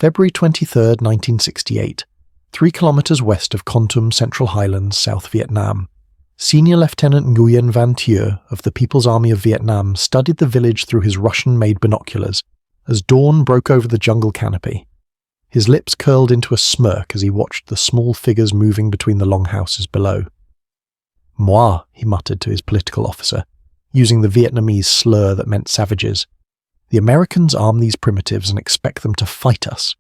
February 23, 1968, 3 kilometers west of Con Tum, Central Highlands, South Vietnam. Senior Lieutenant Nguyen Van Thieu of the People's Army of Vietnam studied the village through his Russian-made binoculars as dawn broke over the jungle canopy. His lips curled into a smirk as he watched the small figures moving between the longhouses below. "Moi," he muttered to his political officer, using the Vietnamese slur that meant savages. "The Americans arm these primitives and expect them to fight us."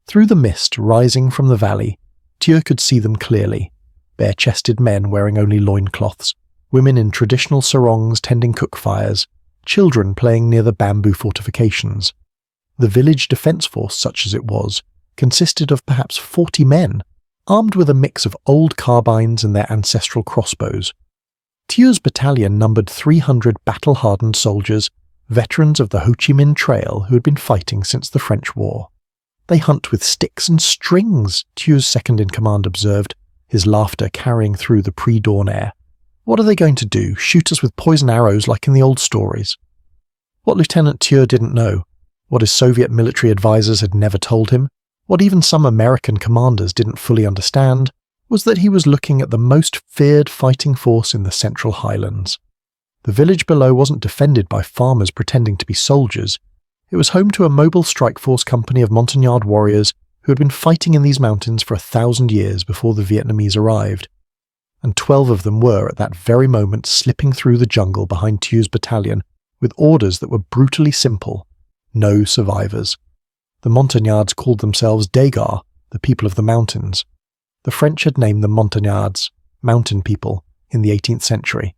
Through the mist rising from the valley, Thieu could see them clearly. Bare-chested men wearing only loincloths, women in traditional sarongs tending cook fires, children playing near the bamboo fortifications. The village defence force, such as it was, consisted of perhaps 40 men, armed with a mix of old carbines and their ancestral crossbows. Thieu's battalion numbered 300 battle-hardened soldiers, veterans of the Ho Chi Minh Trail who had been fighting since the French War. "They hunt with sticks and strings," Thieu's second-in-command observed, his laughter carrying through the pre-dawn air. "What are they going to do, shoot us with poison arrows like in the old stories?" What Lieutenant Thieu didn't know, what his Soviet military advisors had never told him, what even some American commanders didn't fully understand, was that he was looking at the most feared fighting force in the Central Highlands. The village below wasn't defended by farmers pretending to be soldiers. It was home to a mobile strike force company of Montagnard warriors who had been fighting in these mountains for 1,000 years before the Vietnamese arrived. And 12 of them were, at that very moment, slipping through the jungle behind Thieu's battalion with orders that were brutally simple: no survivors. The Montagnards called themselves Degar, the people of the mountains. The French had named them Montagnards, mountain people, in the 18th century.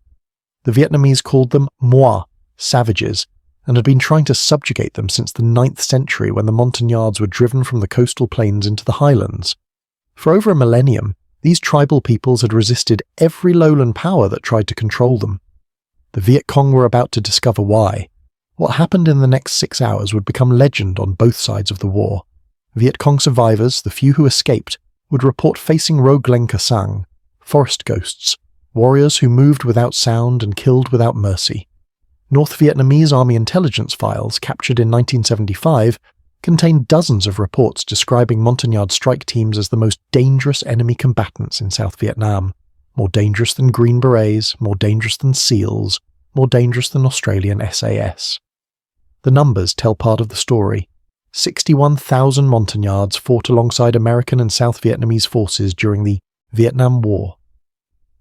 The Vietnamese called them Moi, savages, and had been trying to subjugate them since the 9th century when the Montagnards were driven from the coastal plains into the highlands. For over a millennium, these tribal peoples had resisted every lowland power that tried to control them. The Viet Cong were about to discover why. What happened in the next 6 hours would become legend on both sides of the war. Viet Cong survivors, the few who escaped, would report facing rogue Lenka Sang, forest ghosts, warriors who moved without sound and killed without mercy. North Vietnamese Army intelligence files, captured in 1975, contained dozens of reports describing Montagnard strike teams as the most dangerous enemy combatants in South Vietnam. More dangerous than Green Berets, more dangerous than SEALs, more dangerous than Australian SAS. The numbers tell part of the story. 61,000 Montagnards fought alongside American and South Vietnamese forces during the Vietnam War.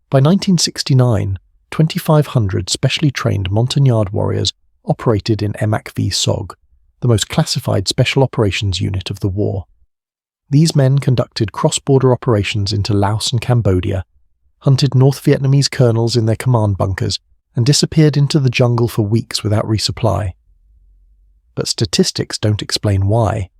By 1969, 2,500 specially trained Montagnard warriors operated in MACV SOG, the most classified special operations unit of the war. These men conducted cross-border operations into Laos and Cambodia, hunted North Vietnamese colonels in their command bunkers, and disappeared into the jungle for weeks without resupply. But statistics don't explain why.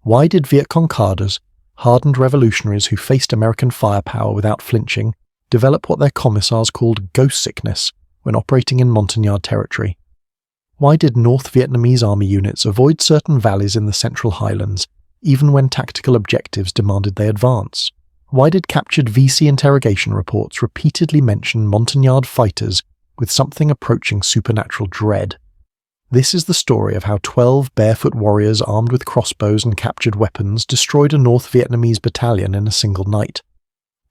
Why did Viet Cong cadres, hardened revolutionaries who faced American firepower without flinching, develop what their commissars called ghost sickness when operating in Montagnard territory? Why did North Vietnamese army units avoid certain valleys in the Central Highlands, even when tactical objectives demanded they advance? Why did captured VC interrogation reports repeatedly mention Montagnard fighters with something approaching supernatural dread? This is the story of how 12 barefoot warriors armed with crossbows and captured weapons destroyed a North Vietnamese battalion in a single night.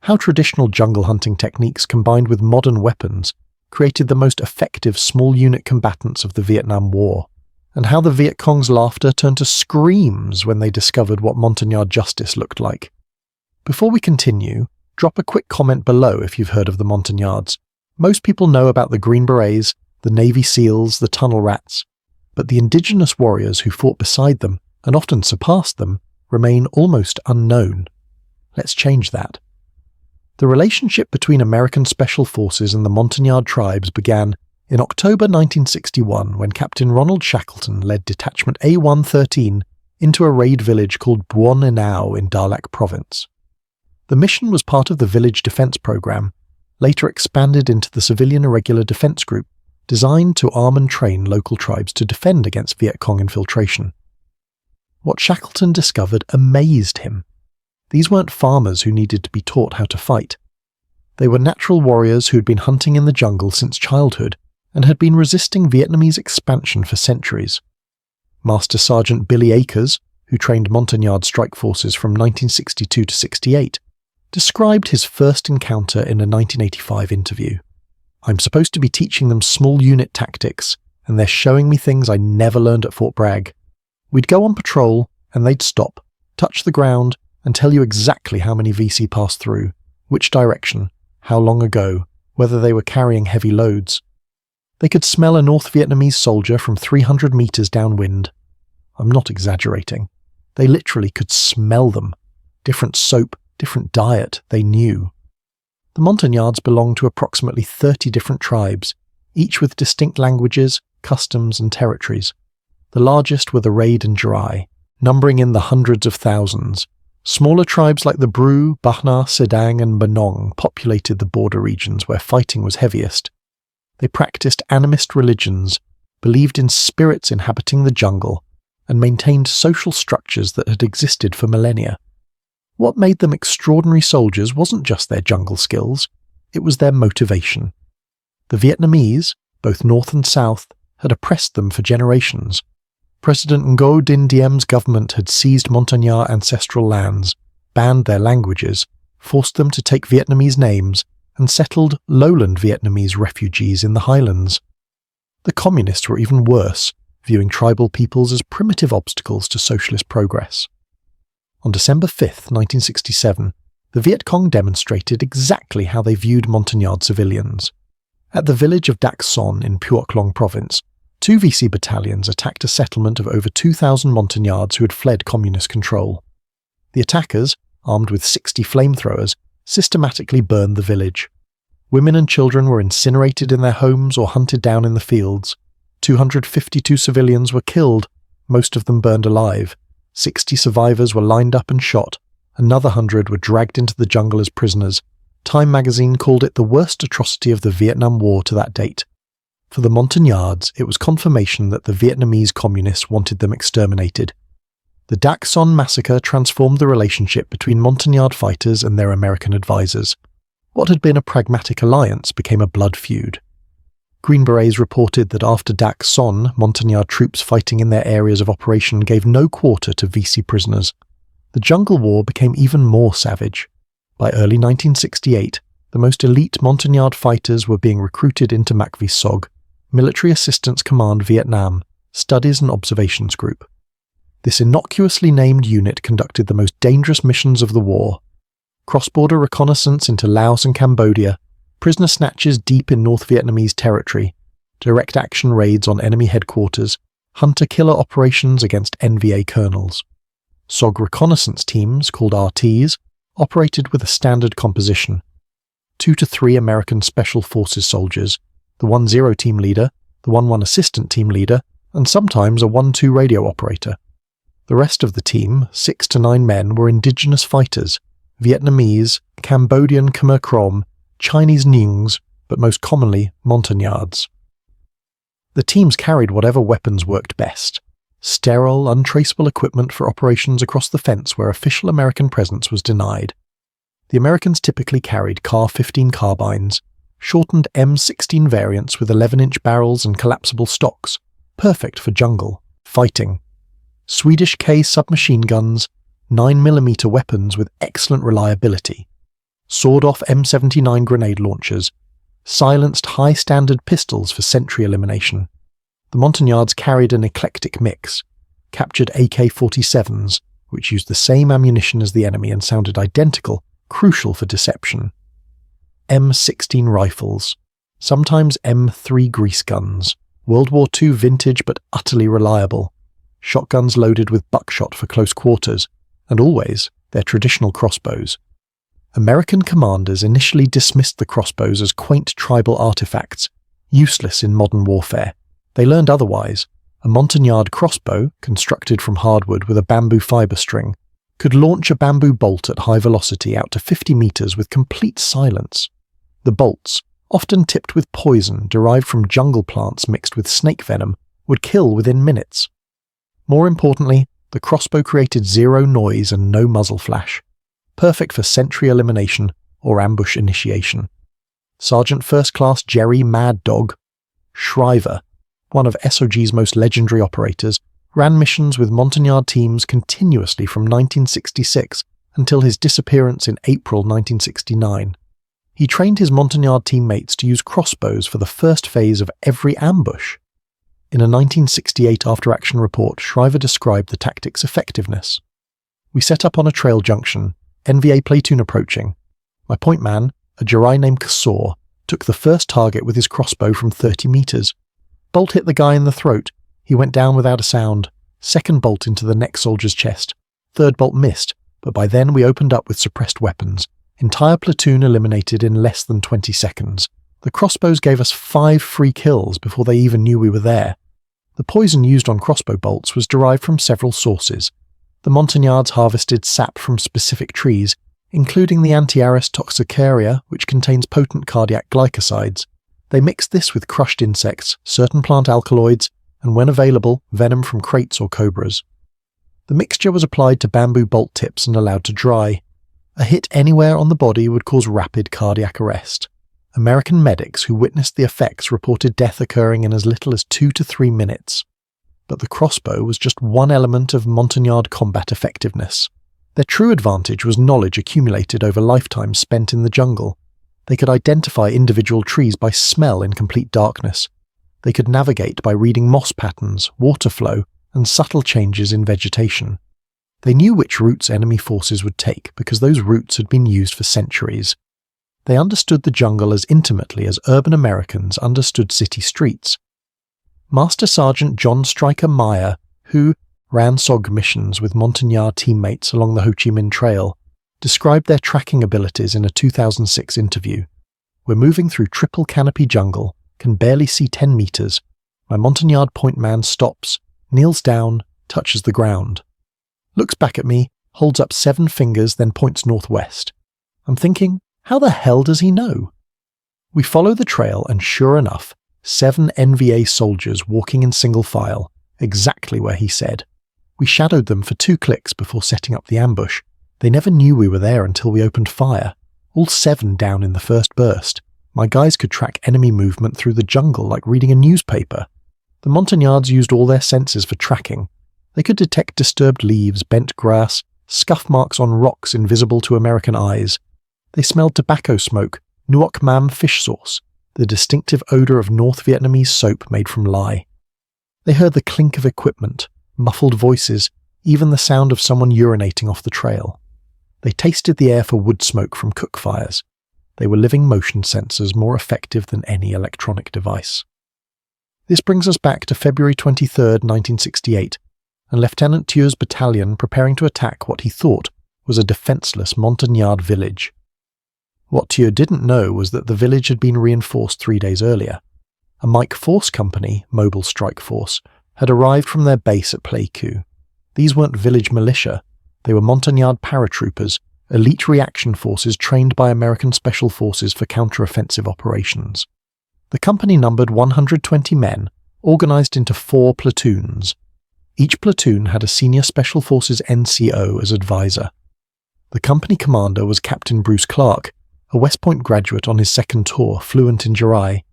How traditional jungle hunting techniques combined with modern weapons created the most effective small unit combatants of the Vietnam War, and how the Viet Cong's laughter turned to screams when they discovered what Montagnard justice looked like. Before we continue, drop a quick comment below if you've heard of the Montagnards. Most people know about the Green Berets, the Navy SEALs, the Tunnel Rats, but the Indigenous warriors who fought beside them, and often surpassed them, remain almost unknown. Let's change that. The relationship between American Special Forces and the Montagnard tribes began in October 1961 when Captain Ronald Shackleton led Detachment A113 into a raid village called Buon Enau in Darlac Province. The mission was part of the Village Defense Program, later expanded into the Civilian Irregular Defense Group, designed to arm and train local tribes to defend against Viet Cong infiltration. What Shackleton discovered amazed him. These weren't farmers who needed to be taught how to fight. They were natural warriors who had been hunting in the jungle since childhood and had been resisting Vietnamese expansion for centuries. Master Sergeant Billy Akers, who trained Montagnard strike forces from 1962 to 68, described his first encounter in a 1985 interview. "I'm supposed to be teaching them small unit tactics, and they're showing me things I never learned at Fort Bragg. We'd go on patrol, and they'd stop, touch the ground, and tell you exactly how many VC passed through, which direction, how long ago, whether they were carrying heavy loads. They could smell a North Vietnamese soldier from 300 meters downwind. I'm not exaggerating. They literally could smell them. Different soap, different diet, they knew." The Montagnards belonged to approximately 30 different tribes, each with distinct languages, customs, and territories. The largest were the Raid and Jirai, numbering in the hundreds of thousands. Smaller tribes like the Bru, Bahna, Sedang, and Banong populated the border regions where fighting was heaviest. They practiced animist religions, believed in spirits inhabiting the jungle, and maintained social structures that had existed for millennia. What made them extraordinary soldiers wasn't just their jungle skills, it was their motivation. The Vietnamese, both North and South, had oppressed them for generations. President Ngo Dinh Diem's government had seized Montagnard ancestral lands, banned their languages, forced them to take Vietnamese names, and settled lowland Vietnamese refugees in the Highlands. The communists were even worse, viewing tribal peoples as primitive obstacles to socialist progress. On December 5, 1967, the Viet Cong demonstrated exactly how they viewed Montagnard civilians. At the village of Dak Son in Phuoc Long province, 2 VC battalions attacked a settlement of over 2,000 Montagnards who had fled communist control. The attackers, armed with 60 flamethrowers, systematically burned the village. Women and children were incinerated in their homes or hunted down in the fields. 252 civilians were killed, most of them burned alive. 60 survivors were lined up and shot. Another 100 were dragged into the jungle as prisoners. Time magazine called it the worst atrocity of the Vietnam War to that date. For the Montagnards, it was confirmation that the Vietnamese communists wanted them exterminated. The Dak Son massacre transformed the relationship between Montagnard fighters and their American advisors. What had been a pragmatic alliance became a blood feud. Green Berets reported that after Dak Son, Montagnard troops fighting in their areas of operation gave no quarter to VC prisoners. The jungle war became even more savage. By early 1968, the most elite Montagnard fighters were being recruited into Mac Vi Sog, Military Assistance Command Vietnam, Studies and Observations Group. This innocuously named unit conducted the most dangerous missions of the war: cross-border reconnaissance into Laos and Cambodia, prisoner snatches deep in North Vietnamese territory, direct action raids on enemy headquarters, hunter-killer operations against NVA colonels. SOG reconnaissance teams, called RTs, operated with a standard composition: 2 to 3 American Special Forces soldiers, the 1-0 team leader, the 1-1 assistant team leader, and sometimes a 1-2 radio operator. The rest of the team, 6 to 9 men, were indigenous fighters: Vietnamese, Cambodian Khmer Krom, Chinese Nungs, but most commonly Montagnards. The teams carried whatever weapons worked best: sterile, untraceable equipment for operations across the fence where official American presence was denied. The Americans typically carried CAR-15 carbines, shortened M16 variants with 11-inch barrels and collapsible stocks, perfect for jungle fighting. Swedish K submachine guns, 9mm weapons with excellent reliability. Sawed-off M79 grenade launchers, silenced high-standard pistols for sentry elimination. The Montagnards carried an eclectic mix: captured AK-47s, which used the same ammunition as the enemy and sounded identical, crucial for deception. M16 rifles, sometimes M3 grease guns, World War II vintage but utterly reliable. Shotguns loaded with buckshot for close quarters, and always their traditional crossbows. American commanders initially dismissed the crossbows as quaint tribal artifacts, useless in modern warfare. They learned otherwise. A Montagnard crossbow, constructed from hardwood with a bamboo fibre string, could launch a bamboo bolt at high velocity out to 50 meters with complete silence. The bolts, often tipped with poison derived from jungle plants mixed with snake venom, would kill within minutes. More importantly, the crossbow created zero noise and no muzzle flash, perfect for sentry elimination or ambush initiation. Sergeant First Class Jerry Mad Dog Shriver, one of SOG's most legendary operators, ran missions with Montagnard teams continuously from 1966 until his disappearance in April 1969. He trained his Montagnard teammates to use crossbows for the first phase of every ambush. In a 1968 after-action report, Shriver described the tactic's effectiveness. "We set up on a trail junction, NVA platoon approaching. My point man, a Jirai named Kasor, took the first target with his crossbow from 30 meters. Bolt hit the guy in the throat. He went down without a sound. Second bolt into the next soldier's chest. Third bolt missed, but by then we opened up with suppressed weapons. Entire platoon eliminated in less than 20 seconds. The crossbows gave us 5 free kills before they even knew we were there. The poison used on crossbow bolts was derived from several sources. The Montagnards harvested sap from specific trees, including the Antiaris toxicaria, which contains potent cardiac glycosides. They mixed this with crushed insects, certain plant alkaloids, and when available, venom from kraits or cobras. The mixture was applied to bamboo bolt tips and allowed to dry. A hit anywhere on the body would cause rapid cardiac arrest. American medics who witnessed the effects reported death occurring in as little as 2 to 3 minutes. But the crossbow was just one element of Montagnard combat effectiveness. Their true advantage was knowledge accumulated over lifetimes spent in the jungle. They could identify individual trees by smell in complete darkness. They could navigate by reading moss patterns, water flow, and subtle changes in vegetation. They knew which routes enemy forces would take because those routes had been used for centuries. They understood the jungle as intimately as urban Americans understood city streets. Master Sergeant John Stryker Meyer, who ran SOG missions with Montagnard teammates along the Ho Chi Minh Trail, described their tracking abilities in a 2006 interview. "We're moving through triple canopy jungle, can barely see 10 meters. My Montagnard point man stops, kneels down, touches the ground. Looks back at me, holds up 7 fingers, then points northwest. I'm thinking, how the hell does he know?" We follow the trail and sure enough, 7 NVA soldiers walking in single file, exactly where he said. We shadowed them for 2 clicks before setting up the ambush. They never knew we were there until we opened fire. All 7 down in the first burst. My guys could track enemy movement through the jungle like reading a newspaper. The Montagnards used all their senses for tracking. They could detect disturbed leaves, bent grass, scuff marks on rocks invisible to American eyes. They smelled tobacco smoke, nuoc mam fish sauce, the distinctive odor of North Vietnamese soap made from lye. They heard the clink of equipment, muffled voices, even the sound of someone urinating off the trail. They tasted the air for wood smoke from cook fires. They were living motion sensors more effective than any electronic device. This brings us back to February 23, 1968, and Lieutenant Thieu's battalion preparing to attack what he thought was a defenseless Montagnard village. What Thieu didn't know was that the village had been reinforced 3 days earlier. A Mike Force company, Mobile Strike Force, had arrived from their base at Pleiku. These weren't village militia, they were Montagnard paratroopers, elite reaction forces trained by American Special Forces for counter-offensive operations. The company numbered 120 men, organized into 4 platoons. Each platoon had a senior Special Forces NCO as advisor. The company commander was Captain Bruce Clark, a West Point graduate on his second tour, fluent in Jirai.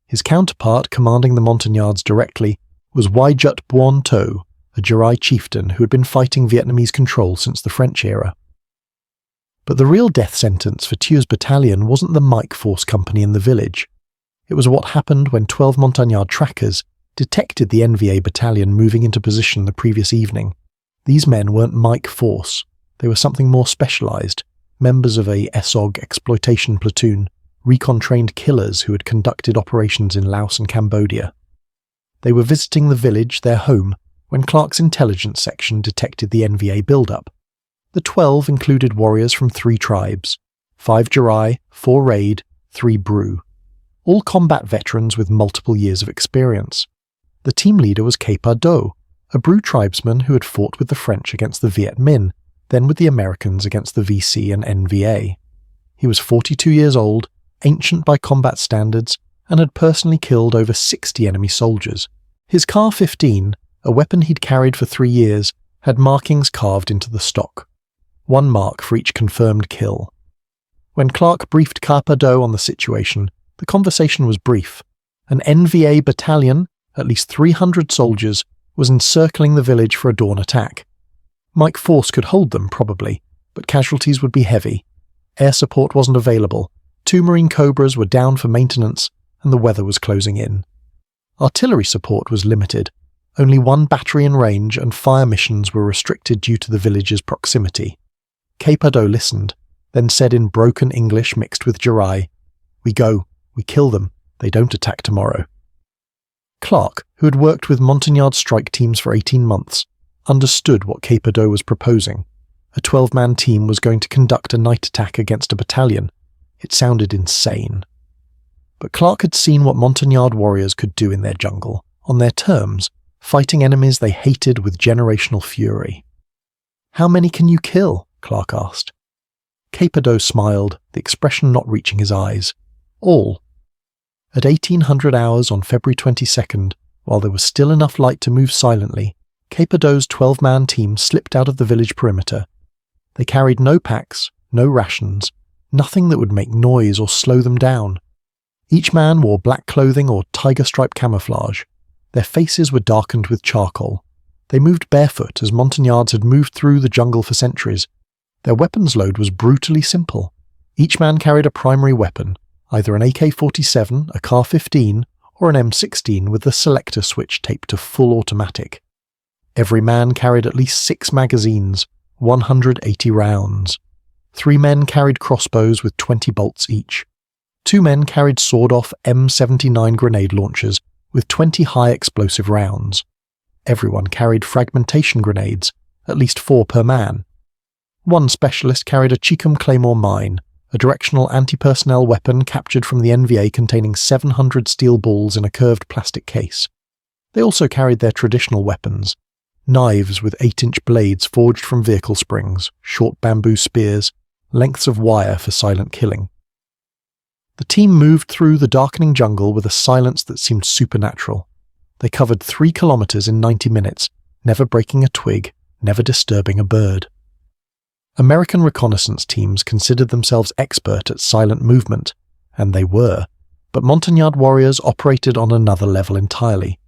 His counterpart, commanding the Montagnards directly, was Waijut Buon To, a Jirai chieftain who had been fighting Vietnamese control since the French era. But the real death sentence for Thieu's battalion wasn't the Mike Force company in the village. It was what happened when 12 Montagnard trackers detected the NVA battalion moving into position the previous evening. These men weren't Mike Force, they were something more specialized, members of a SOG exploitation platoon, recon-trained killers who had conducted operations in Laos and Cambodia. They were visiting the village, their home, when Clark's intelligence section detected the NVA build-up. The 12 included warriors from 3 tribes, 5 Jirai, 4 Raid, 3 Bru, all combat veterans with multiple years of experience. The team leader was Kepa Do, a Bru tribesman who had fought with the French against the Viet Minh, then with the Americans against the VC and NVA. He was 42 years old, ancient by combat standards, and had personally killed over 60 enemy soldiers. His Car-15, a weapon he'd carried for 3 years, had markings carved into the stock. 1 mark for each confirmed kill. When Clark briefed Kepa Do on the situation, the conversation was brief. An NVA battalion, at least 300 soldiers, was encircling the village for a dawn attack. Mike Force could hold them, probably, but casualties would be heavy. Air support wasn't available, 2 Marine Cobras were down for maintenance, and the weather was closing in. Artillery support was limited. Only 1 battery in range and fire missions were restricted due to the village's proximity. Capado listened, then said in broken English mixed with Jirai, "We go, we kill them, they don't attack tomorrow." Clark, who had worked with Montagnard strike teams for 18 months, understood what Capado was proposing. A 12-man team was going to conduct a night attack against a battalion. It sounded insane. But Clark had seen what Montagnard warriors could do in their jungle, on their terms, fighting enemies they hated with generational fury. "How many can you kill?" Clark asked. Capado smiled, the expression not reaching his eyes. "All." At 1800 hours on February 22nd, while there was still enough light to move silently, Capado's 12-man team slipped out of the village perimeter. They carried no packs, no rations, nothing that would make noise or slow them down. Each man wore black clothing or tiger-stripe camouflage. Their faces were darkened with charcoal. They moved barefoot as Montagnards had moved through the jungle for centuries. Their weapons load was brutally simple. Each man carried a primary weapon, either an AK-47, a Car-15, or an M16 with the selector switch taped to full automatic. Every man carried at least 6 magazines, 180 rounds. 3 men carried crossbows with 20 bolts each. 2 men carried sawed-off M79 grenade launchers with 20 high-explosive rounds. Everyone carried fragmentation grenades, at least 4 per man. 1 specialist carried a Cheekham Claymore mine, a directional anti-personnel weapon captured from the NVA containing 700 steel balls in a curved plastic case. They also carried their traditional weapons, knives with 8-inch blades forged from vehicle springs, short bamboo spears, lengths of wire for silent killing. The team moved through the darkening jungle with a silence that seemed supernatural. They covered 3 kilometers in 90 minutes, never breaking a twig, never disturbing a bird. American reconnaissance teams considered themselves expert at silent movement, and they were, but Montagnard warriors operated on another level entirely.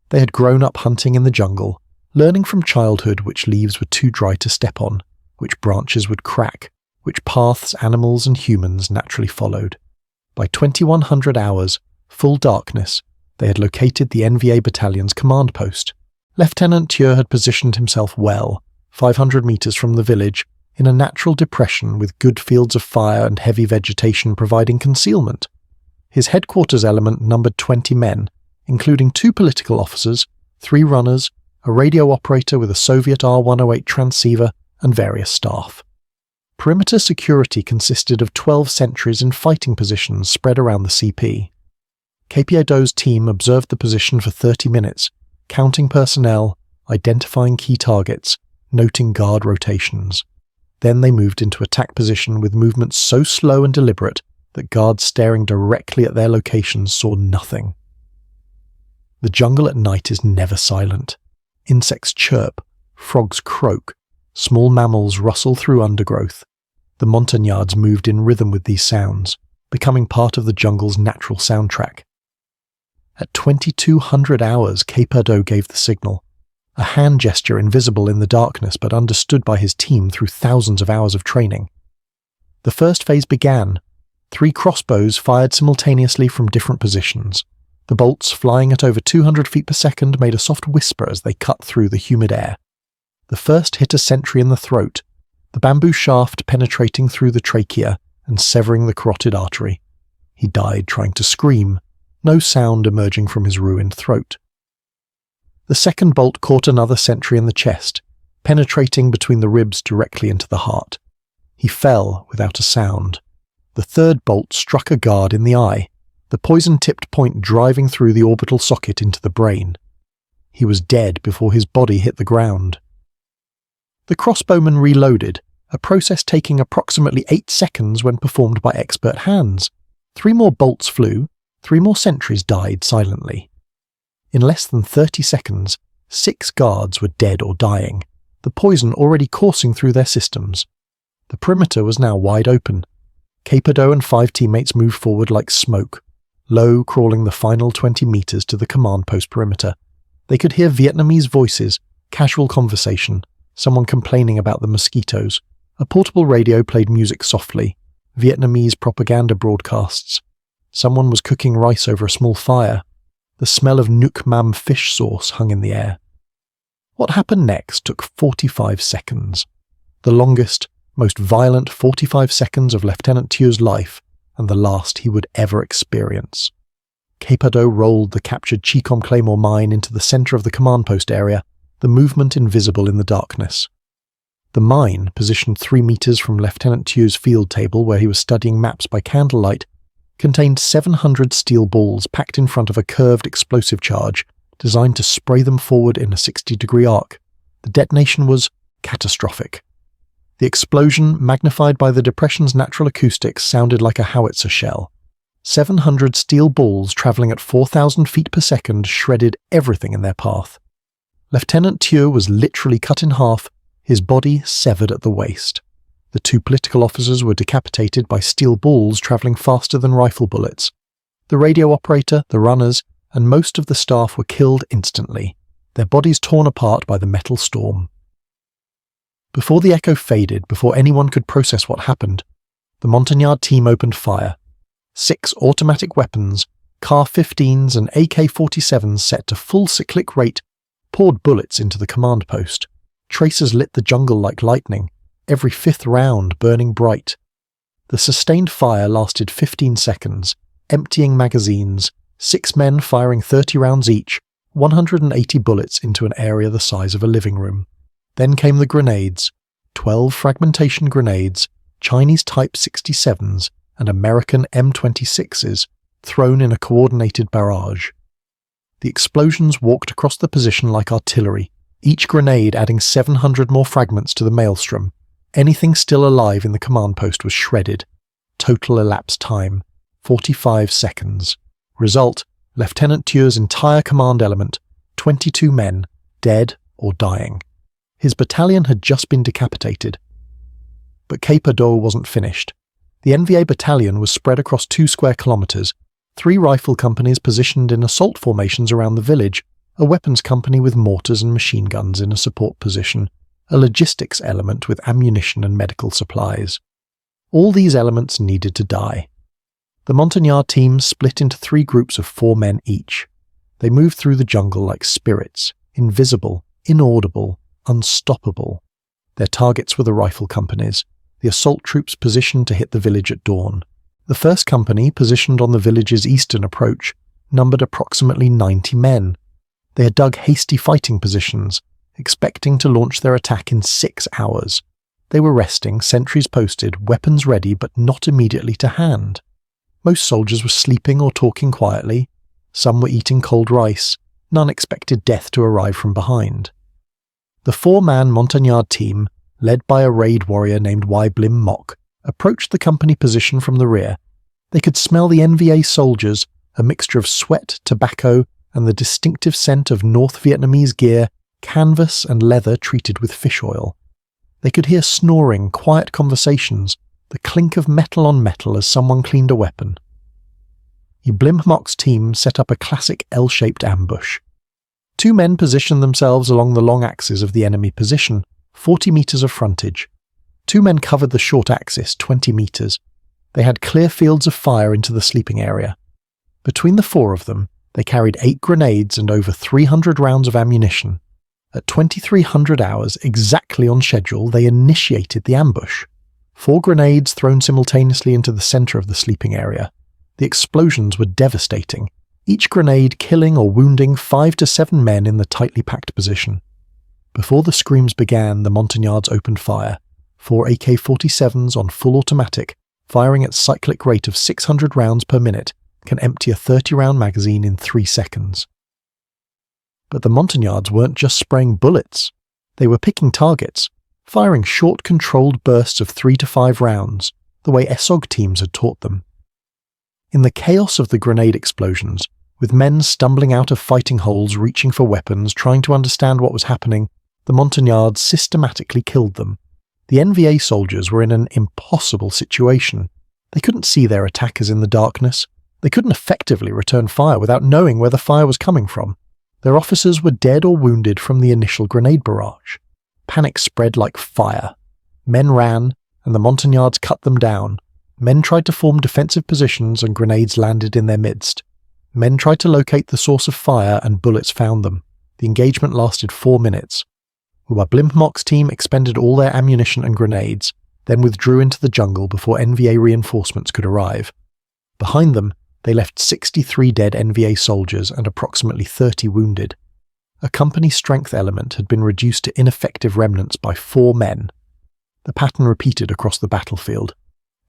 They had grown up hunting in the jungle, learning from childhood which leaves were too dry to step on, which branches would crack, which paths animals and humans naturally followed. By 2100 hours, full darkness, they had located the NVA battalion's command post. Lieutenant Thieu had positioned himself well, 500 meters from the village, in a natural depression with good fields of fire and heavy vegetation providing concealment. His headquarters element numbered 20 men, including 2 political officers, 3 runners, a radio operator with a Soviet R-108 transceiver, and various staff. Perimeter security consisted of 12 sentries in fighting positions spread around the CP. Capado's team observed the position for 30 minutes, counting personnel, identifying key targets, noting guard rotations. Then they moved into attack position with movements so slow and deliberate that guards staring directly at their locations saw nothing. The jungle at night is never silent. Insects chirp, frogs croak, small mammals rustle through undergrowth. The Montagnards moved in rhythm with these sounds, becoming part of the jungle's natural soundtrack. At 2200 hours, Capado gave the signal, a hand gesture invisible in the darkness but understood by his team through thousands of hours of training. The first phase began. 3 crossbows fired simultaneously from different positions. The bolts, flying at over 200 feet per second, made a soft whisper as they cut through the humid air. The first hit a sentry in the throat, the bamboo shaft penetrating through the trachea and severing the carotid artery. He died trying to scream, no sound emerging from his ruined throat. The second bolt caught another sentry in the chest, penetrating between the ribs directly into the heart. He fell without a sound. The third bolt struck a guard in the eye, the poison-tipped point driving through the orbital socket into the brain. He was dead before his body hit the ground. The crossbowman reloaded, a process taking approximately 8 seconds when performed by expert hands. 3 more bolts flew, 3 more sentries died silently. In less than 30 seconds, 6 guards were dead or dying, the poison already coursing through their systems. The perimeter was now wide open. Capado and 5 teammates moved forward like smoke, low crawling the final 20 meters to the command post perimeter. They could hear Vietnamese voices, casual conversation, someone complaining about the mosquitoes. A portable radio played music softly, Vietnamese propaganda broadcasts. Someone was cooking rice over a small fire. The smell of nuoc mam fish sauce hung in the air. What happened next took 45 seconds. The longest, most violent 45 seconds of Lieutenant Thieu's life, and the last he would ever experience. Capado rolled the captured Chicom Claymore mine into the center of the command post area, the movement invisible in the darkness. The mine, positioned 3 meters from Lieutenant Thieu's field table where he was studying maps by candlelight, contained 700 steel balls packed in front of a curved explosive charge designed to spray them forward in a 60-degree arc. The detonation was catastrophic. The explosion, magnified by the depression's natural acoustics, sounded like a howitzer shell. 700 steel balls traveling at 4,000 feet per second shredded everything in their path. Lieutenant Thieu was literally cut in half, his body severed at the waist. The 2 political officers were decapitated by steel balls traveling faster than rifle bullets. The radio operator, the runners, and most of the staff were killed instantly, their bodies torn apart by the metal storm. Before the echo faded, before anyone could process what happened, the Montagnard team opened fire. 6 automatic weapons, CAR-15s and AK-47s set to full cyclic rate, poured bullets into the command post. Tracers lit the jungle like lightning, every 5th round burning bright. The sustained fire lasted 15 seconds, emptying magazines, 6 men firing 30 rounds each, 180 bullets into an area the size of a living room. Then came the grenades, 12 fragmentation grenades, Chinese Type 67s, and American M26s, thrown in a coordinated barrage. The explosions walked across the position like artillery, each grenade adding 700 more fragments to the maelstrom. Anything still alive in the command post was shredded. Total elapsed time, 45 seconds. Result, Lieutenant Thieu's entire command element, 22 men, dead or dying. His battalion had just been decapitated. But Capado wasn't finished. The NVA battalion was spread across 2 square kilometers, 3 rifle companies positioned in assault formations around the village, a weapons company with mortars and machine guns in a support position, a logistics element with ammunition and medical supplies. All these elements needed to die. The Montagnard team split into 3 groups of 4 men each. They moved through the jungle like spirits, invisible, inaudible, unstoppable. Their targets were the rifle companies, the assault troops positioned to hit the village at dawn. The first company, positioned on the village's eastern approach, numbered approximately 90 men. They had dug hasty fighting positions, expecting to launch their attack in 6 hours. They were resting, sentries posted, weapons ready, but not immediately to hand. Most soldiers were sleeping or talking quietly. Some were eating cold rice. None expected death to arrive from behind. The 4-man Montagnard team, led by a raid warrior named Y Blim Mok, approached the company position from the rear. They could smell the NVA soldiers, a mixture of sweat, tobacco, and the distinctive scent of North Vietnamese gear, canvas and leather treated with fish oil. They could hear snoring, quiet conversations, the clink of metal on metal as someone cleaned a weapon. Y Blim Mok's team set up a classic L-shaped ambush. 2 men positioned themselves along the long axis of the enemy position, 40 meters of frontage. 2 men covered the short axis, 20 meters. They had clear fields of fire into the sleeping area. Between the 4 of them, they carried 8 grenades and over 300 rounds of ammunition. At 2300 hours, exactly on schedule, they initiated the ambush. 4 grenades thrown simultaneously into the center of the sleeping area. The explosions were devastating, each grenade killing or wounding 5 to 7 men in the tightly packed position. Before the screams began, the Montagnards opened fire. 4 AK-47s on full automatic, firing at cyclic rate of 600 rounds per minute, can empty a 30-round magazine in 3 seconds. But the Montagnards weren't just spraying bullets. They were picking targets, firing short controlled bursts of 3 to 5 rounds, the way ESOG teams had taught them. In the chaos of the grenade explosions, with men stumbling out of fighting holes reaching for weapons, trying to understand what was happening, the Montagnards systematically killed them. The NVA soldiers were in an impossible situation. They couldn't see their attackers in the darkness. They couldn't effectively return fire without knowing where the fire was coming from. Their officers were dead or wounded from the initial grenade barrage. Panic spread like fire. Men ran, and the Montagnards cut them down. Men tried to form defensive positions and grenades landed in their midst. Men tried to locate the source of fire and bullets found them. The engagement lasted 4 minutes. Blimpmock's team expended all their ammunition and grenades, then withdrew into the jungle before NVA reinforcements could arrive. Behind them, they left 63 dead NVA soldiers and approximately 30 wounded. A company strength element had been reduced to ineffective remnants by 4 men. The pattern repeated across the battlefield.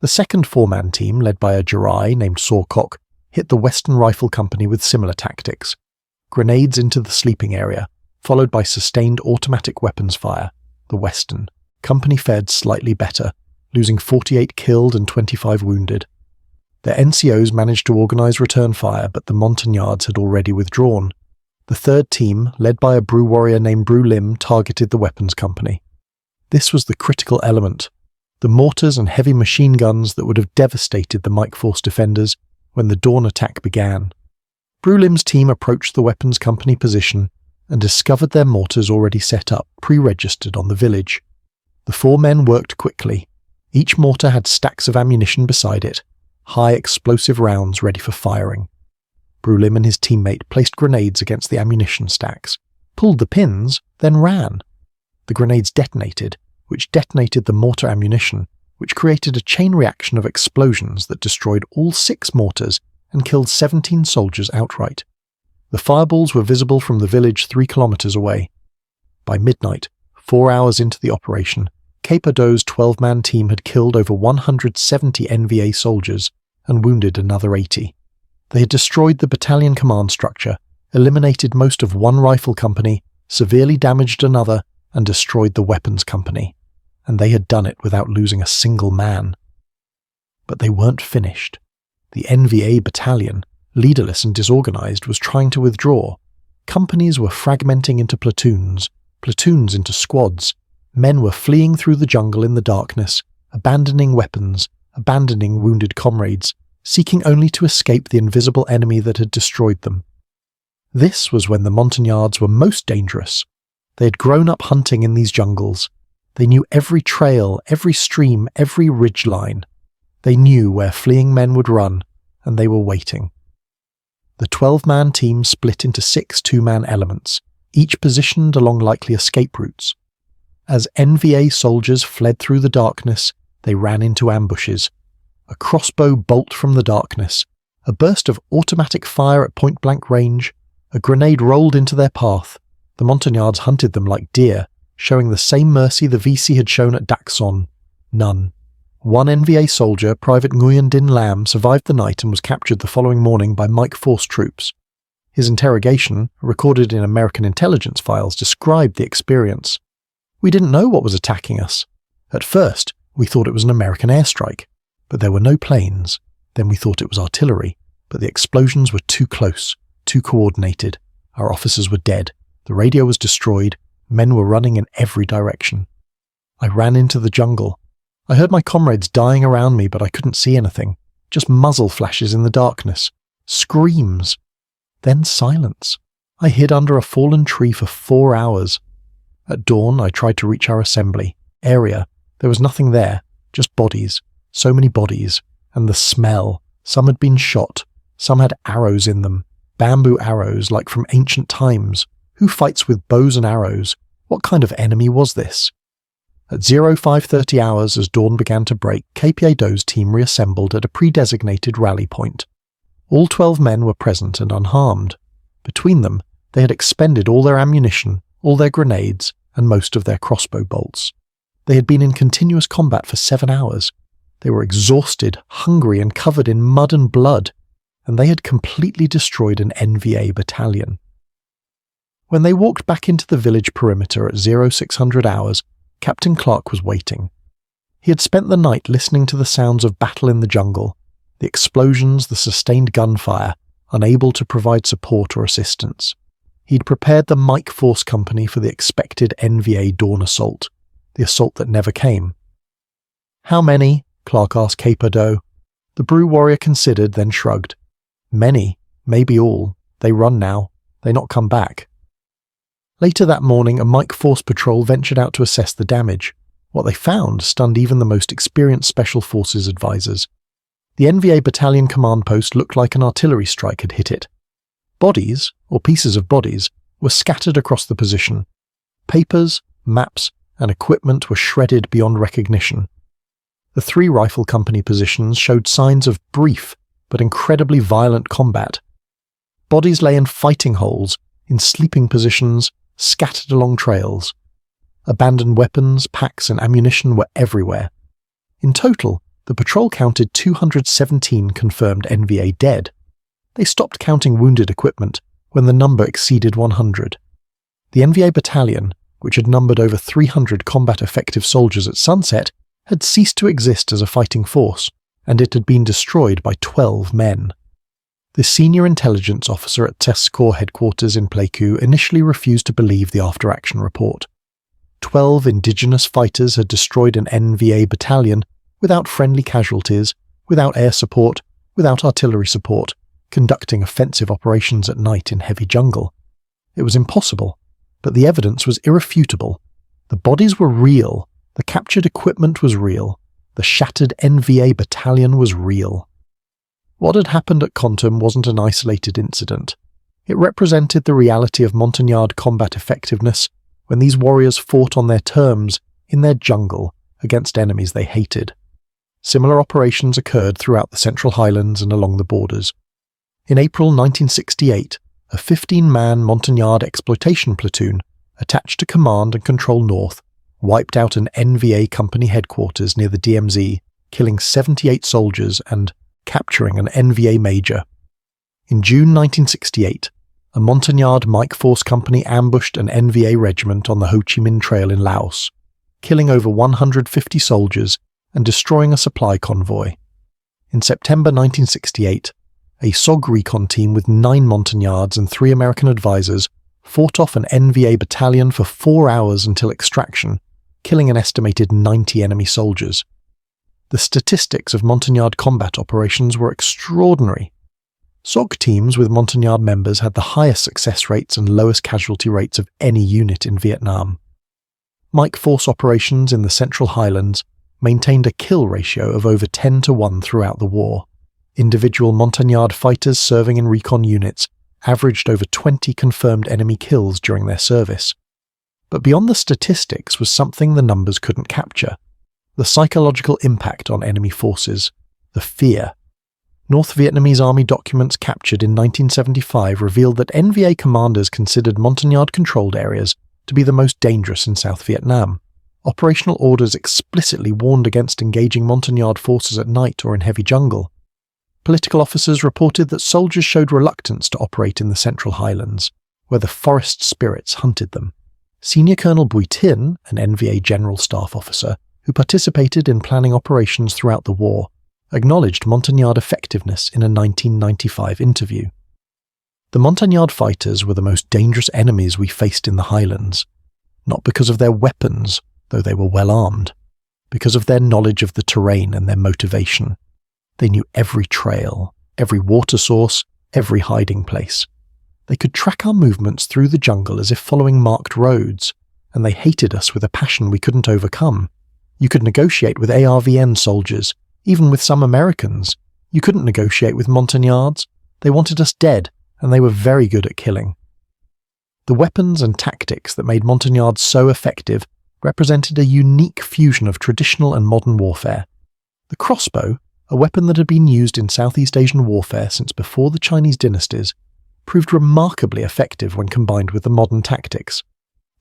The second 4-man team, led by a Jirai named Sawcock, hit the Western Rifle Company with similar tactics. Grenades into the sleeping area, followed by sustained automatic weapons fire. The Western Company fared slightly better, losing 48 killed and 25 wounded. Their NCOs managed to organize return fire, but the Montagnards had already withdrawn. The third team, led by a Brew warrior named Brew Lim, targeted the weapons company. This was the critical element, the mortars and heavy machine guns that would have devastated the Mike Force defenders when the dawn attack began. Brew Lim's team approached the weapons company position and discovered their mortars already set up, pre-registered on the village. The 4 men worked quickly. Each mortar had stacks of ammunition beside it, high explosive rounds ready for firing. Brew Lim and his teammate placed grenades against the ammunition stacks, pulled the pins, then ran. The grenades detonated, which detonated the mortar ammunition, which created a chain reaction of explosions that destroyed all 6 mortars and killed 17 soldiers outright. The fireballs were visible from the village 3 kilometers away. By midnight, 4 hours into the operation, Capodo's 12-man team had killed over 170 NVA soldiers and wounded another 80. They had destroyed the battalion command structure, eliminated most of one rifle company, severely damaged another, and destroyed the weapons company. And they had done it without losing a single man. But they weren't finished. The NVA battalion, leaderless and disorganized, was trying to withdraw. Companies were fragmenting into platoons, platoons into squads. Men were fleeing through the jungle in the darkness, abandoning weapons, abandoning wounded comrades, seeking only to escape the invisible enemy that had destroyed them. This was when the Montagnards were most dangerous. They had grown up hunting in these jungles. They knew every trail, every stream, every ridgeline. They knew where fleeing men would run, and they were waiting. The 12-man team split into 6 2-man elements, each positioned along likely escape routes. As NVA soldiers fled through the darkness, they ran into ambushes. A crossbow bolt from the darkness, a burst of automatic fire at point-blank range, a grenade rolled into their path. The Montagnards hunted them like deer, showing the same mercy the VC had shown at Daxon. None. One NVA soldier, Private Nguyen Din Lam, survived the night and was captured the following morning by Mike Force troops. His interrogation, recorded in American intelligence files, described the experience. We didn't know what was attacking us. At first, we thought it was an American airstrike, but there were no planes. Then we thought it was artillery, but the explosions were too close, too coordinated. Our officers were dead. The radio was destroyed. Men were running in every direction. I ran into the jungle. I heard my comrades dying around me, but I couldn't see anything. Just muzzle flashes in the darkness. Screams. Then silence. I hid under a fallen tree for 4 hours. At dawn, I tried to reach our assembly area. There was nothing there, just bodies. So many bodies. And the smell. Some had been shot. Some had arrows in them. Bamboo arrows, like from ancient times. Who fights with bows and arrows? What kind of enemy was this? At 0530 hours, as dawn began to break, KPA Do's team reassembled at a pre-designated rally point. All 12 men were present and unharmed. Between them, they had expended all their ammunition, all their grenades, and most of their crossbow bolts. They had been in continuous combat for 7 hours. They were exhausted, hungry, and covered in mud and blood, and they had completely destroyed an NVA battalion. When they walked back into the village perimeter at 0600 hours, Captain Clark was waiting. He had spent the night listening to the sounds of battle in the jungle, the explosions, the sustained gunfire, unable to provide support or assistance. He'd prepared the Mike Force Company for the expected NVA dawn assault, the assault that never came. How many? Clark asked Capodo. The Brew warrior considered, then shrugged. Many, maybe all. They run now. they not come back. Later that morning, a Mike Force patrol ventured out to assess the damage. What they found stunned even the most experienced Special Forces advisors. The NVA battalion command post looked like an artillery strike had hit it. Bodies, or pieces of bodies, were scattered across the position. Papers, maps, and equipment were shredded beyond recognition. The 3 rifle company positions showed signs of brief but incredibly violent combat. Bodies lay in fighting holes, in sleeping positions, scattered along trails. Abandoned weapons, packs, and ammunition were everywhere. In total, the patrol counted 217 confirmed NVA dead. They stopped counting wounded equipment when the number exceeded 100. The NVA battalion, which had numbered over 300 combat-effective soldiers at sunset, had ceased to exist as a fighting force, and it had been destroyed by 12 men. The senior intelligence officer at Test Corps headquarters in Pleiku initially refused to believe the after-action report. 12 Indigenous fighters had destroyed an NVA battalion without friendly casualties, without air support, without artillery support, conducting offensive operations at night in heavy jungle. It was impossible, but the evidence was irrefutable. The bodies were real, the captured equipment was real, the shattered NVA battalion was real. What had happened at Kontum wasn't an isolated incident. It represented the reality of Montagnard combat effectiveness when these warriors fought on their terms, in their jungle, against enemies they hated. Similar operations occurred throughout the Central Highlands and along the borders. In April 1968, a 15-man Montagnard exploitation platoon, attached to Command and Control North, wiped out an NVA company headquarters near the DMZ, killing 78 soldiers and capturing an NVA major. In June 1968, a Montagnard Mike Force company ambushed an NVA regiment on the Ho Chi Minh Trail in Laos, killing over 150 soldiers and destroying a supply convoy. In September 1968, a SOG recon team with 9 Montagnards and 3 American advisors fought off an NVA battalion for 4 hours until extraction, killing an estimated 90 enemy soldiers. The statistics of Montagnard combat operations were extraordinary. SOG teams with Montagnard members had the highest success rates and lowest casualty rates of any unit in Vietnam. Mike Force operations in the Central Highlands maintained a kill ratio of over 10-1 throughout the war. Individual Montagnard fighters serving in recon units averaged over 20 confirmed enemy kills during their service. But beyond the statistics was something the numbers couldn't capture: the psychological impact on enemy forces, the fear. North Vietnamese Army documents captured in 1975 revealed that NVA commanders considered Montagnard-controlled areas to be the most dangerous in South Vietnam. Operational orders explicitly warned against engaging Montagnard forces at night or in heavy jungle. Political officers reported that soldiers showed reluctance to operate in the Central Highlands, where the forest spirits hunted them. Senior Colonel Bui Tin, an NVA General Staff officer, who participated in planning operations throughout the war, acknowledged Montagnard effectiveness in a 1995 interview. The Montagnard fighters were the most dangerous enemies we faced in the Highlands, not because of their weapons, though they were well armed, because of their knowledge of the terrain and their motivation. They knew every trail, every water source, every hiding place. They could track our movements through the jungle as if following marked roads, and they hated us with a passion we couldn't overcome. You could negotiate with ARVN soldiers, even with some Americans. You couldn't negotiate with Montagnards. They wanted us dead, and they were very good at killing. The weapons and tactics that made Montagnards so effective represented a unique fusion of traditional and modern warfare. The crossbow, a weapon that had been used in Southeast Asian warfare since before the Chinese dynasties, proved remarkably effective when combined with the modern tactics.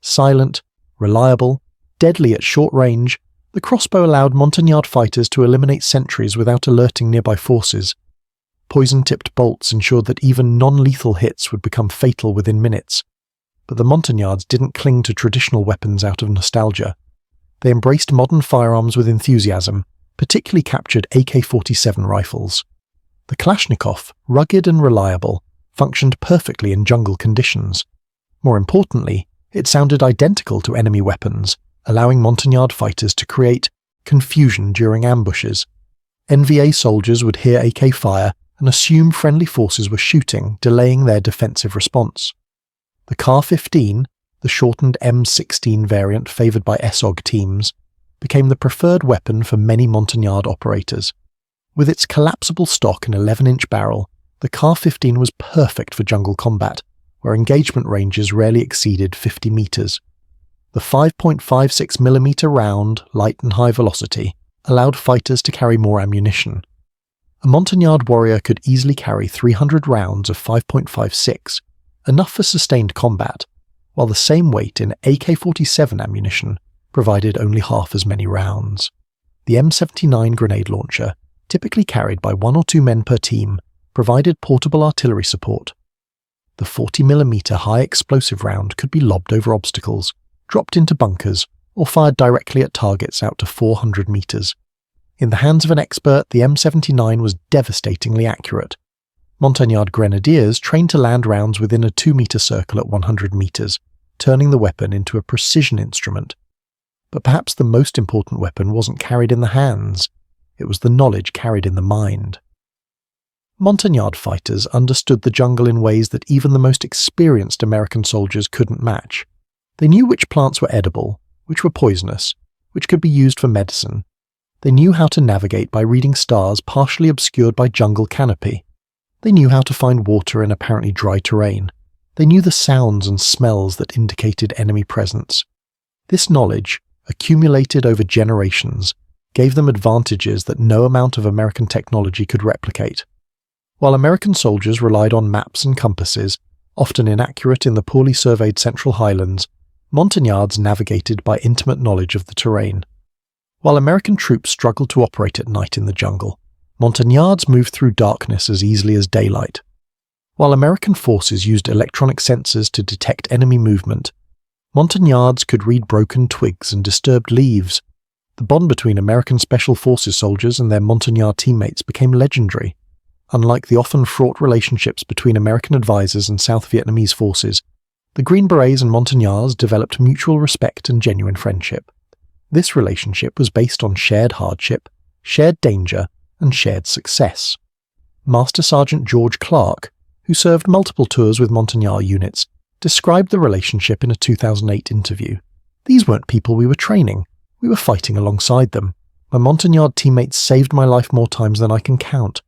Silent, reliable, deadly at short range, the crossbow allowed Montagnard fighters to eliminate sentries without alerting nearby forces. Poison-tipped bolts ensured that even non-lethal hits would become fatal within minutes. But the Montagnards didn't cling to traditional weapons out of nostalgia. They embraced modern firearms with enthusiasm, particularly captured AK-47 rifles. The Kalashnikov, rugged and reliable, functioned perfectly in jungle conditions. More importantly, it sounded identical to enemy weapons, allowing Montagnard fighters to create confusion during ambushes. NVA soldiers would hear AK fire and assume friendly forces were shooting, delaying their defensive response. The Kar-15, the shortened M16 variant favoured by SOG teams, became the preferred weapon for many Montagnard operators. With its collapsible stock and 11-inch barrel, the Kar-15 was perfect for jungle combat, where engagement ranges rarely exceeded 50 metres. The 5.56mm round, light and high velocity, allowed fighters to carry more ammunition. A Montagnard warrior could easily carry 300 rounds of 5.56, enough for sustained combat, while the same weight in AK-47 ammunition provided only half as many rounds. The M79 grenade launcher, typically carried by 1 or 2 men per team, provided portable artillery support. The 40mm high explosive round could be lobbed over obstacles, dropped into bunkers, or fired directly at targets out to 400 metres. In the hands of an expert, the M79 was devastatingly accurate. Montagnard grenadiers trained to land rounds within a 2-metre circle at 100 metres, turning the weapon into a precision instrument. But perhaps the most important weapon wasn't carried in the hands, it was the knowledge carried in the mind. Montagnard fighters understood the jungle in ways that even the most experienced American soldiers couldn't match. They knew which plants were edible, which were poisonous, which could be used for medicine. They knew how to navigate by reading stars partially obscured by jungle canopy. They knew how to find water in apparently dry terrain. They knew the sounds and smells that indicated enemy presence. This knowledge, accumulated over generations, gave them advantages that no amount of American technology could replicate. While American soldiers relied on maps and compasses, often inaccurate in the poorly surveyed Central Highlands, Montagnards navigated by intimate knowledge of the terrain. While American troops struggled to operate at night in the jungle, Montagnards moved through darkness as easily as daylight. While American forces used electronic sensors to detect enemy movement, Montagnards could read broken twigs and disturbed leaves. The bond between American Special Forces soldiers and their Montagnard teammates became legendary. Unlike the often fraught relationships between American advisors and South Vietnamese forces, the Green Berets and Montagnards developed mutual respect and genuine friendship. This relationship was based on shared hardship, shared danger, and shared success. Master Sergeant George Clark, who served multiple tours with Montagnard units, described the relationship in a 2008 interview. "These weren't people we were training. We were fighting alongside them. My Montagnard teammates saved my life more times than I can count.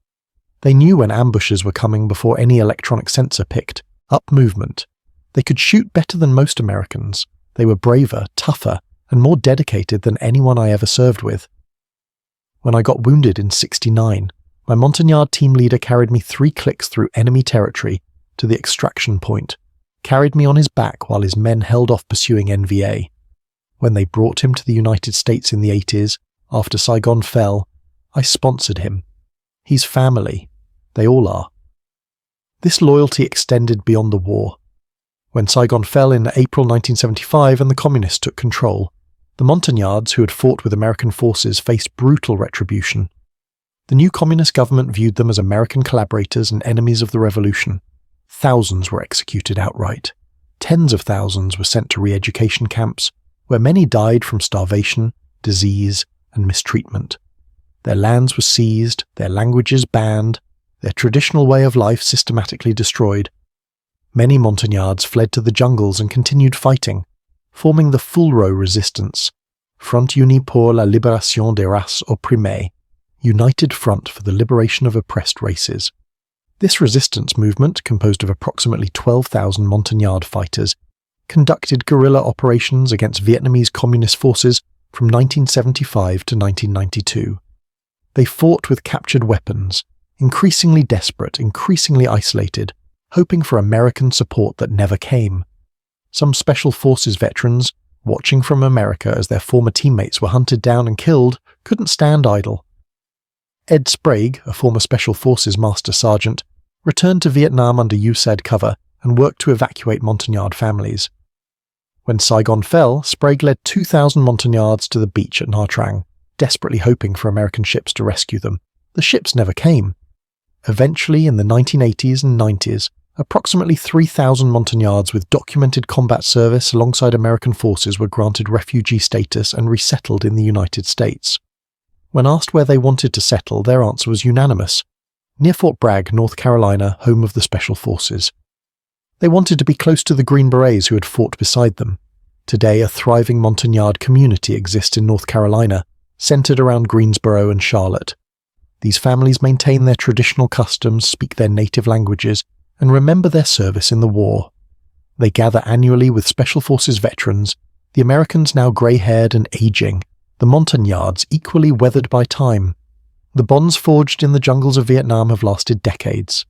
They knew when ambushes were coming before any electronic sensor picked up movement. They could shoot better than most Americans. They were braver, tougher, and more dedicated than anyone I ever served with. When I got wounded in '69, my Montagnard team leader carried me 3 clicks through enemy territory to the extraction point, carried me on his back while his men held off pursuing NVA. When they brought him to the United States in the '80s, after Saigon fell, I sponsored him. He's family. They all are." This loyalty extended beyond the war. When Saigon fell in April 1975 and the Communists took control, the Montagnards who had fought with American forces faced brutal retribution. The new Communist government viewed them as American collaborators and enemies of the revolution. Thousands were executed outright. Tens of thousands were sent to re-education camps, where many died from starvation, disease, and mistreatment. Their lands were seized, their languages banned, their traditional way of life systematically destroyed. Many Montagnards fled to the jungles and continued fighting, forming the Fulro resistance, Front Uni pour la Libération des Races Opprimées, United Front for the Liberation of Oppressed Races. This resistance movement, composed of approximately 12,000 Montagnard fighters, conducted guerrilla operations against Vietnamese Communist forces from 1975 to 1992. They fought with captured weapons, increasingly desperate, increasingly isolated, hoping for American support that never came. Some Special Forces veterans, watching from America as their former teammates were hunted down and killed, couldn't stand idle. Ed Sprague, a former Special Forces Master Sergeant, returned to Vietnam under USAID cover and worked to evacuate Montagnard families. When Saigon fell, Sprague led 2,000 Montagnards to the beach at Nha Trang, desperately hoping for American ships to rescue them. The ships never came. Eventually, in the 1980s and 90s, approximately 3,000 Montagnards with documented combat service alongside American forces were granted refugee status and resettled in the United States. When asked where they wanted to settle, their answer was unanimous: near Fort Bragg, North Carolina, home of the Special Forces. They wanted to be close to the Green Berets who had fought beside them. Today, a thriving Montagnard community exists in North Carolina, centered around Greensboro and Charlotte. These families maintain their traditional customs, speak their native languages, and remember their service in the war. They gather annually with Special Forces veterans, the Americans now grey-haired and aging, the Montagnards equally weathered by time. The bonds forged in the jungles of Vietnam have lasted decades.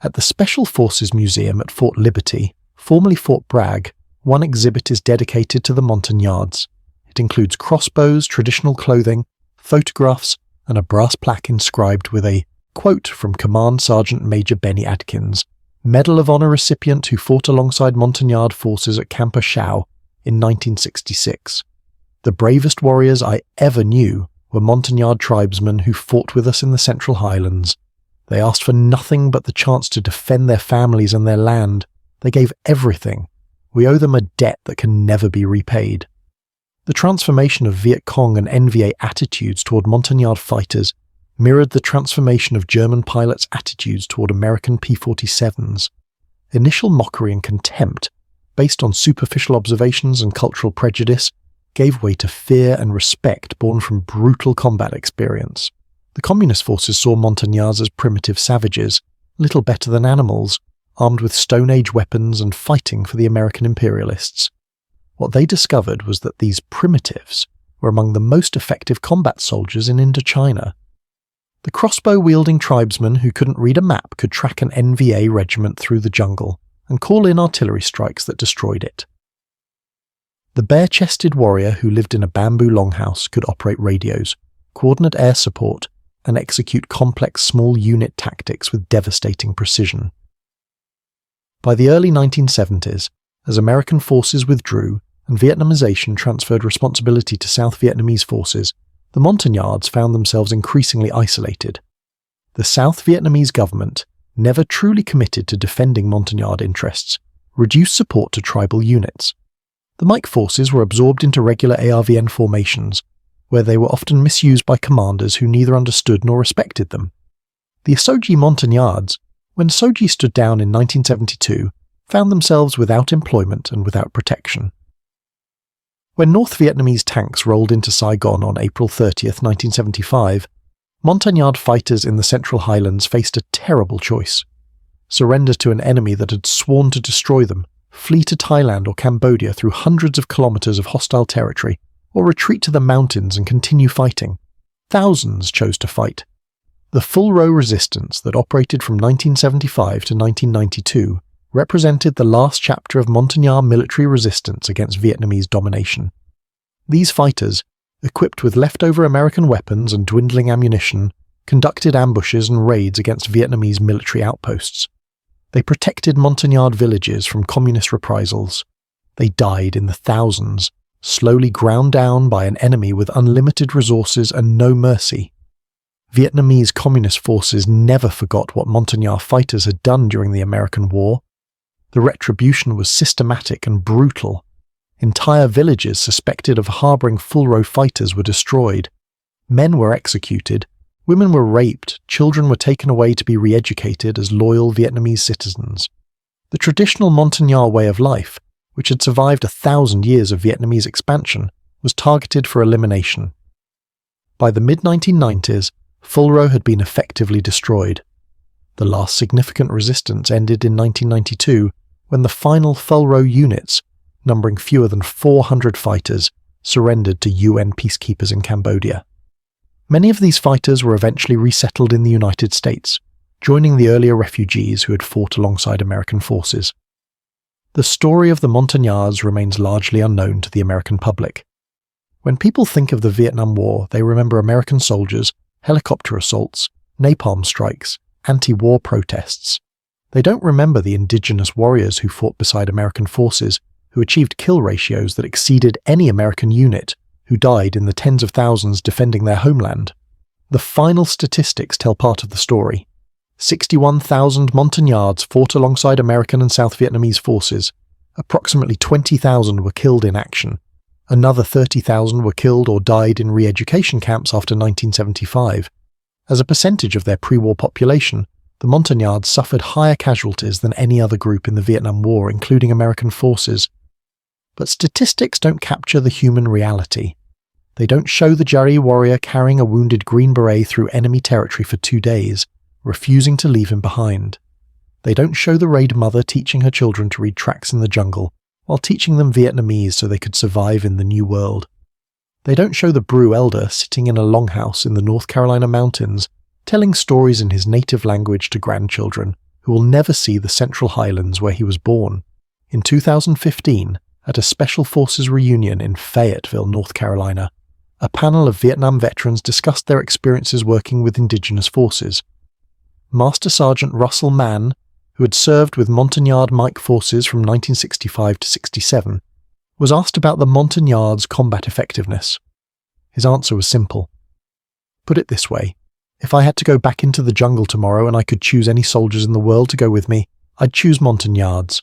At the Special Forces Museum at Fort Liberty, formerly Fort Bragg, one exhibit is dedicated to the Montagnards. It includes crossbows, traditional clothing, photographs, and a brass plaque inscribed with a quote from Command Sergeant Major Benny Adkins, Medal of Honor recipient who fought alongside Montagnard forces at Camp Shao in 1966. The bravest warriors I ever knew were Montagnard tribesmen who fought with us in the Central Highlands. They asked for nothing but the chance to defend their families and their land. They gave everything. We owe them a debt that can never be repaid. The transformation of Viet Cong and NVA attitudes toward Montagnard fighters mirrored the transformation of German pilots' attitudes toward American P-47s. Initial mockery and contempt, based on superficial observations and cultural prejudice, gave way to fear and respect born from brutal combat experience. The Communist forces saw Montagnards as primitive savages, little better than animals, armed with Stone Age weapons and fighting for the American imperialists. What they discovered was that these primitives were among the most effective combat soldiers in Indochina. The crossbow-wielding tribesmen who couldn't read a map could track an NVA regiment through the jungle and call in artillery strikes that destroyed it. The bare-chested warrior who lived in a bamboo longhouse could operate radios, coordinate air support, and execute complex small unit tactics with devastating precision. By the early 1970s, as American forces withdrew and Vietnamization transferred responsibility to South Vietnamese forces, the Montagnards found themselves increasingly isolated. The South Vietnamese government, never truly committed to defending Montagnard interests, reduced support to tribal units. The Mike forces were absorbed into regular ARVN formations, where they were often misused by commanders who neither understood nor respected them. The Asogi Montagnards, when Soji stood down in 1972, found themselves without employment and without protection. When North Vietnamese tanks rolled into Saigon on April 30, 1975, Montagnard fighters in the Central Highlands faced a terrible choice: surrender to an enemy that had sworn to destroy them, flee to Thailand or Cambodia through hundreds of kilometers of hostile territory, or retreat to the mountains and continue fighting. Thousands chose to fight. The full-row resistance that operated from 1975 to 1992 represented the last chapter of Montagnard military resistance against Vietnamese domination. These fighters, equipped with leftover American weapons and dwindling ammunition, conducted ambushes and raids against Vietnamese military outposts. They protected Montagnard villages from communist reprisals. They died in the thousands, slowly ground down by an enemy with unlimited resources and no mercy. Vietnamese communist forces never forgot what Montagnard fighters had done during the American War. The retribution was systematic and brutal. Entire villages suspected of harboring full-row fighters were destroyed. Men were executed, women were raped, children were taken away to be re-educated as loyal Vietnamese citizens. The traditional Montagnard way of life, which had survived 1,000 years of Vietnamese expansion, was targeted for elimination. By the mid-1990s, full-row had been effectively destroyed. The last significant resistance ended in 1992, when the final full-row units, numbering fewer than 400 fighters, surrendered to UN peacekeepers in Cambodia. Many of these fighters were eventually resettled in the United States, joining the earlier refugees who had fought alongside American forces. The story of the Montagnards remains largely unknown to the American public. When people think of the Vietnam War, they remember American soldiers, helicopter assaults, napalm strikes, anti-war protests. They don't remember the indigenous warriors who fought beside American forces, who achieved kill ratios that exceeded any American unit, who died in the tens of thousands defending their homeland. The final statistics tell part of the story. 61,000 Montagnards fought alongside American and South Vietnamese forces. Approximately 20,000 were killed in action. Another 30,000 were killed or died in re-education camps after 1975. As a percentage of their pre-war population, The Montagnards suffered higher casualties than any other group in the Vietnam War, including American forces. But statistics don't capture the human reality. They don't show the Jari warrior carrying a wounded Green Beret through enemy territory for 2 days, refusing to leave him behind. They don't show the raid mother teaching her children to read tracks in the jungle, while teaching them Vietnamese so they could survive in the New World. They don't show the Brew elder sitting in a longhouse in the North Carolina mountains, telling stories in his native language to grandchildren who will never see the Central Highlands where he was born. In 2015, at a Special Forces reunion in Fayetteville, North Carolina, a panel of Vietnam veterans discussed their experiences working with Indigenous forces. Master Sergeant Russell Mann, who had served with Montagnard Mike forces from 1965 to 67, was asked about the Montagnards' combat effectiveness. His answer was simple. Put it this way, if I had to go back into the jungle tomorrow and I could choose any soldiers in the world to go with me, I'd choose Montagnards.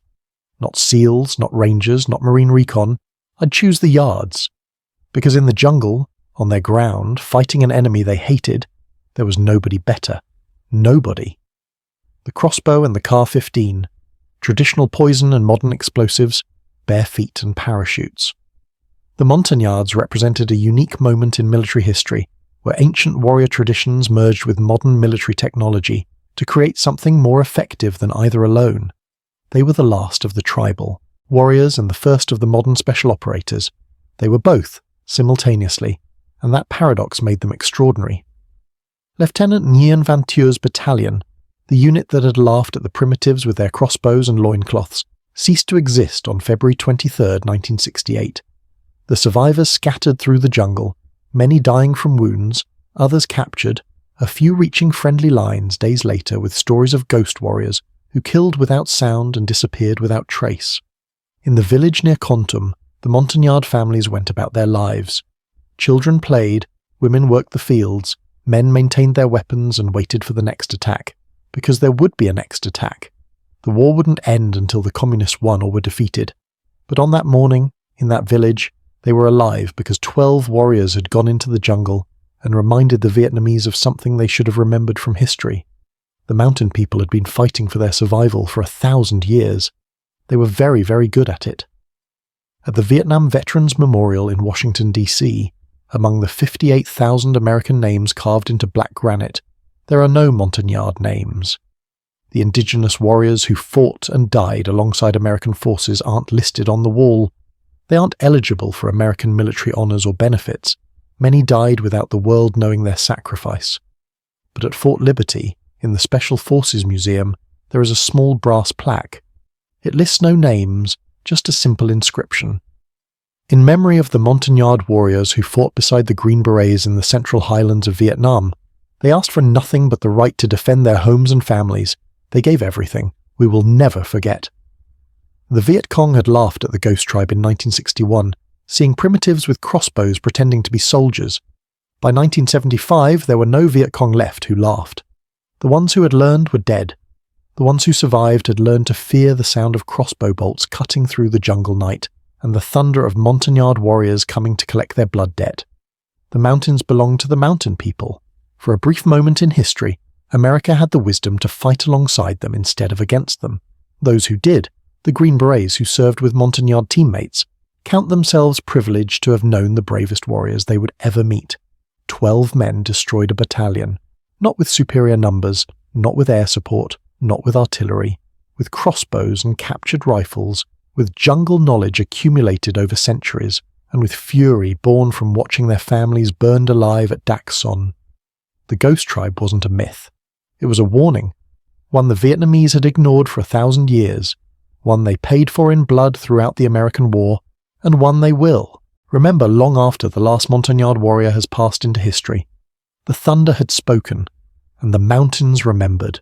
Not SEALs, not Rangers, not Marine Recon, I'd choose the Yards. Because in the jungle, on their ground, fighting an enemy they hated, there was nobody better. Nobody. The crossbow and the Car-15, traditional poison and modern explosives, bare feet and parachutes. The Montagnards represented a unique moment in military history where ancient warrior traditions merged with modern military technology to create something more effective than either alone. They were the last of the tribal warriors and the first of the modern special operators. They were both, simultaneously, and that paradox made them extraordinary. Lieutenant Nguyen Van Thu's battalion, the unit that had laughed at the primitives with their crossbows and loincloths, ceased to exist on February 23, 1968. The survivors scattered through the jungle, many dying from wounds, others captured, a few reaching friendly lines days later with stories of ghost warriors who killed without sound and disappeared without trace. In the village near Kontum, the Montagnard families went about their lives. Children played, women worked the fields, men maintained their weapons and waited for the next attack, because there would be a next attack. The war wouldn't end until the communists won or were defeated. But on that morning, in that village, they were alive because 12 warriors had gone into the jungle and reminded the Vietnamese of something they should have remembered from history. The mountain people had been fighting for their survival for 1,000 years. They were very, very good at it. At the Vietnam Veterans Memorial in Washington, D.C., among the 58,000 American names carved into black granite, there are no Montagnard names. The Indigenous warriors who fought and died alongside American forces aren't listed on the wall. They aren't eligible for American military honors or benefits. Many died without the world knowing their sacrifice. But at Fort Liberty, in the Special Forces Museum, there is a small brass plaque. It lists no names, just a simple inscription. In memory of the Montagnard warriors who fought beside the Green Berets in the Central Highlands of Vietnam, they asked for nothing but the right to defend their homes and families. They gave everything. We will never forget. The Viet Cong had laughed at the ghost tribe in 1961, seeing primitives with crossbows pretending to be soldiers. By 1975, there were no Viet Cong left who laughed. The ones who had learned were dead. The ones who survived had learned to fear the sound of crossbow bolts cutting through the jungle night and the thunder of Montagnard warriors coming to collect their blood debt. The mountains belonged to the mountain people. For a brief moment in history, America had the wisdom to fight alongside them instead of against them. Those who did, the Green Berets who served with Montagnard teammates, count themselves privileged to have known the bravest warriors they would ever meet. 12 men destroyed a battalion, not with superior numbers, not with air support, not with artillery, with crossbows and captured rifles, with jungle knowledge accumulated over centuries, and with fury born from watching their families burned alive at Dak Son. The ghost tribe wasn't a myth. It was a warning, one the Vietnamese had ignored for 1,000 years, one they paid for in blood throughout the American War, and one they will remember long after the last Montagnard warrior has passed into history. The thunder had spoken, and the mountains remembered.